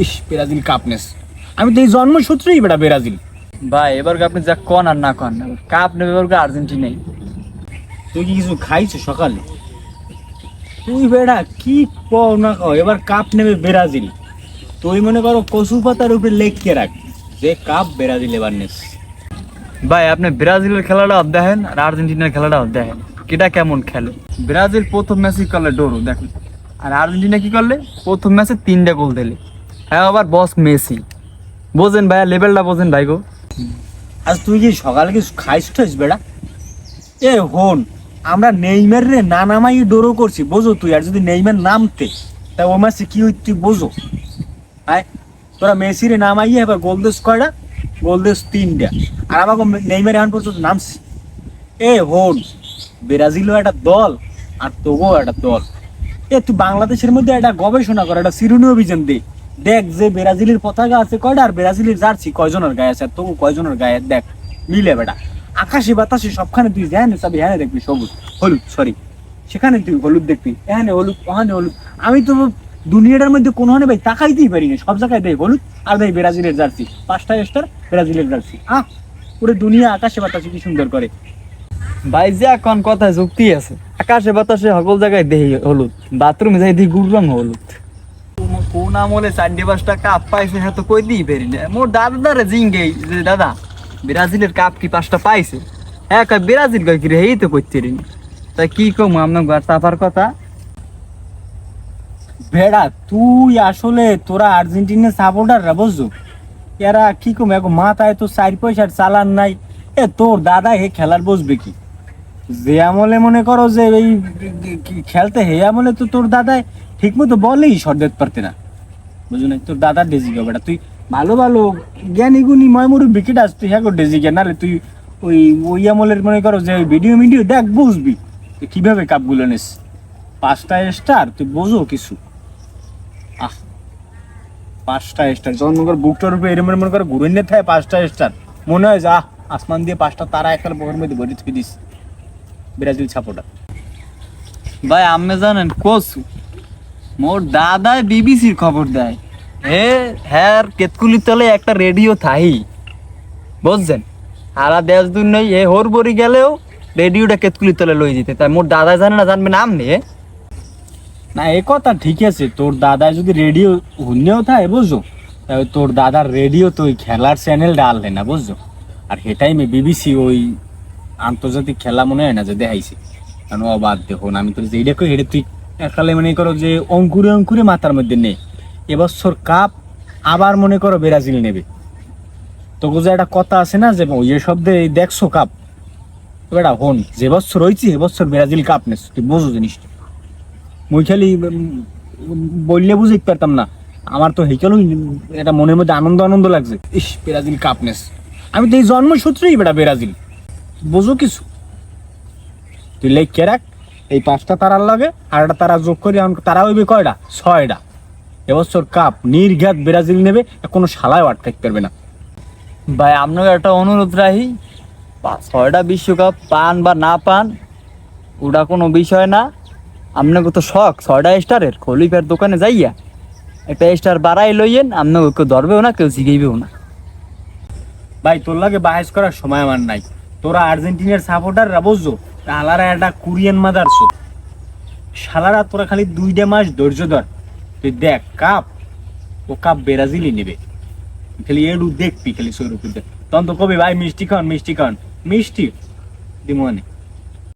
ইস Brazil cup নেস। আমি তো এই জন্মসূত্রেই বেটা ব্রাজিল। ভাই এবার আপনি যা কন আর না কন, কাপ নেবে এবার আর্জেন্টিনাই। তুই কি কিছু খাইছো সকালে? তুই বেটা কি কও না কও, এবার কাপ নেবে ব্রাজিল। তুই মনে করো কচু পাতার উপরে লেখকে রাখ যে কাপ ব্রাজিল এবার নেস। ভাই আপনি ব্রাজিলের খেলাটা দেখেন আর আর্জেন্টিনার খেলাটা দেখেন, কেটা কেমন খেলে। ব্রাজিল প্রথম ম্যাচে করলে ডোরো দেখেন, আর আর্জেন্টিনা কি করলে প্রথম ম্যাচে 3টা গোল দিলে। হ্যাঁ আবার বস মেসি, বোঝেন ভাইয়া লেভেলটা বোঝেন ভাই গো। আজ তুই কি সকালে কিছু খাইছিস বেটা? এ হন, আমরা নেইমার রে না নামাই ডোরো করছি বোঝো তুই, আর যদি নেইমার নামতে তা ও ম্যাচে কি হইত তুই বোঝো। হ্যাঁ তোরা মেসি রে নামাইয়ে এবার গোল দেশ কয়টা? গোল দেশ 3টা। আর আমাকে নেইমার এখন পর্যন্ত নামছি। এ হন, ব্রাজিলও একটা দল আর তোগো একটা দল। এ তুই বাংলাদেশের মধ্যে একটা গবেষণা কর, একটা শিরোনাম অভিযান দে। দেখ যে ব্রাজিলের পতাকা আছে কয়টা আর ব্রাজিলের জার্সি কয়জনের গায়ে আছে আর তবু কয়জনের গায়ে দেখ মিলে বেটা। আকাশে বাতাসে সবখানে তুই হ্যাঁ চাবি হ্যাঁ দেখবি সবুজ হলুদ, সরি সেখানে তুই হলুদ দেখবি, হ্যাঁ হলুদ ওখানে হলুদ। আমি তো দুনিয়াটার মধ্যে কোনো হানে ভাই তাকাইতেই পারি না, সব জায়গায় দেয় হলুদ আর দেয় ব্রাজিলের জার্সি, 5টা স্টার ব্রাজিলের জার্সি। পুরো দুনিয়া আকাশে বাতাসে কি সুন্দর করে। ভাই যে এখন কথায় যুক্তি আছে, আকাশে বাতাসে সকল জায়গায় দেহি হলুদ, বাথরুমে যাই দেখি গুড় রং হলুদ। কোন আমলে 4-5টা কাপ পাইছে হ্যাঁ তো কই দিই পারি না। মোর দাদারে জিঙ্গে যে দাদা ব্রাজিলের কাপ কি 5টা পাইছে, হ্যাঁ কয় ব্রাজিল কয় কি রে এই তো করতে রি। তাই কি কম আপনার ঘর চাপার কথা। ভেড়া তুই আসলে তোরা আর্জেন্টিনার সাপোর্টাররা বুঝছো, এরা কি কম এখন মাথায় তো 4 পয়সার চালান নাই। এ তোর দাদা হে খেলার বসবে কি? যে আমলে মনে করো যে এই খেলতে হে আমলে তো তোর দাদাই ঠিক মতো বলেই শট দিতে পারতে না, বুঝলি না? তোর দাদার ডেজিকে বেটা তুই ভালো ভালো জ্ঞানী গুণী ময়মুরু বিকেট আস তুই হ্যাঁ ডেজিকে, নাহলে তুই ওই ওই আমলের মনে করো যে ভিডিও দেখ বুঝবি কিভাবে কাপগুলো নিস। 5টা স্টার তুই বোঝো কিছু? 5টা স্টার যখন মনে কর বুকটার উপরে এরম মনে করে ঘুরে নিয়ে থাকে 5টা স্টার, মনে হয় যে আসমান দিয়ে 5টা তারা একটা বউয়ের মধ্যে ভরে থুই দিস ব্রাজিল সাপোর্টার। ভাই আপনি জানেন কসু মোর দাদাই বিবিসির খবর দেয়, হ্যাঁ কেতকুলি তলে একটা রেডিও থাই বুঝছেন, সারা দেশ দুনিয়া এ হরবরি গেলেও রেডিওটা কেতকুলি তলে লই যেতে। তাই মোর দাদা জানে না জানবে নাম নিয়ে। না এ কথা ঠিক আছে, তোর দাদা যদি রেডিও হুন্নেও থাকে বুঝছো, তাহলে তোর দাদার রেডিও তো ওই খেলার চ্যানেল ডাললে না বুঝছো। আর সে টাইমে বিবিসি ওই আন্তর্জাতিক খেলা মনে হয় না যে দেখাইছে, কারণ অবাধ দেখুন আমি তোর যেই দেখো এটা তুই একালে মনে করো যে অঙ্কুরে অঙ্কুরে মাথার মধ্যে নেই। এবছর কাপ আবার মনে করো ব্রাজিল নেবে। তো যে একটা কথা আছে না যে ওই শব্দে দেখছো কাপ, বেটা হন যে বছর হয়েছি এবছর ব্রাজিল কাপ নেস, তুই বোঝো জিনিসটা। মুই খালি বললে বুঝতে পারতাম না, আমার তো হেকেল এটা মনের মধ্যে আনন্দ আনন্দ লাগছে। ইস ব্রাজিল কাপ নেস। আমি তো এই জন্মসূত্রেই বেটা ব্রাজিল, বোঝো কিছু? তুই লেখকে রাখ এই 5টা তারার লাগে আর একটা তারা যোগ করি, তারা হইবে কয়টা? 6টা। এবছর কাপ নির্ঘাত ব্রাজিল নেবে, কোনো শালায় আটকাইতে পারবে না। ভাই আপনাকে একটা অনুরোধ রাখি, 6টা বিশ্বকাপ পান বা না পান ওটা কোনো বিষয় না। আপনাকে তো শখ 6টা স্টারের, খলিফার দোকানে যাইয়া একটা স্টার বাড়াই লইয়েন, আপনাকে কেউ ধরবেও না কেউ জিগাইবেও না। ভাই তোর লাগে বাহেস করার সময় আমার নাই। তোরা আর্জেন্টিনার সাপোর্টাররা বুঝছো, শালারা একটা কোরিয়ান মাদারছো। শালারা তোরা খালি 2টা মাস ধৈর্য ধর, তুই দেখ কাপ ও কাপ ব্রাজিলই নেবে। খালি এডু দেখবি খালি সৌরভ দেখ, তখন তো কবি ভাই মিষ্টি খান মিষ্টি খান, মিষ্টি দিমনে।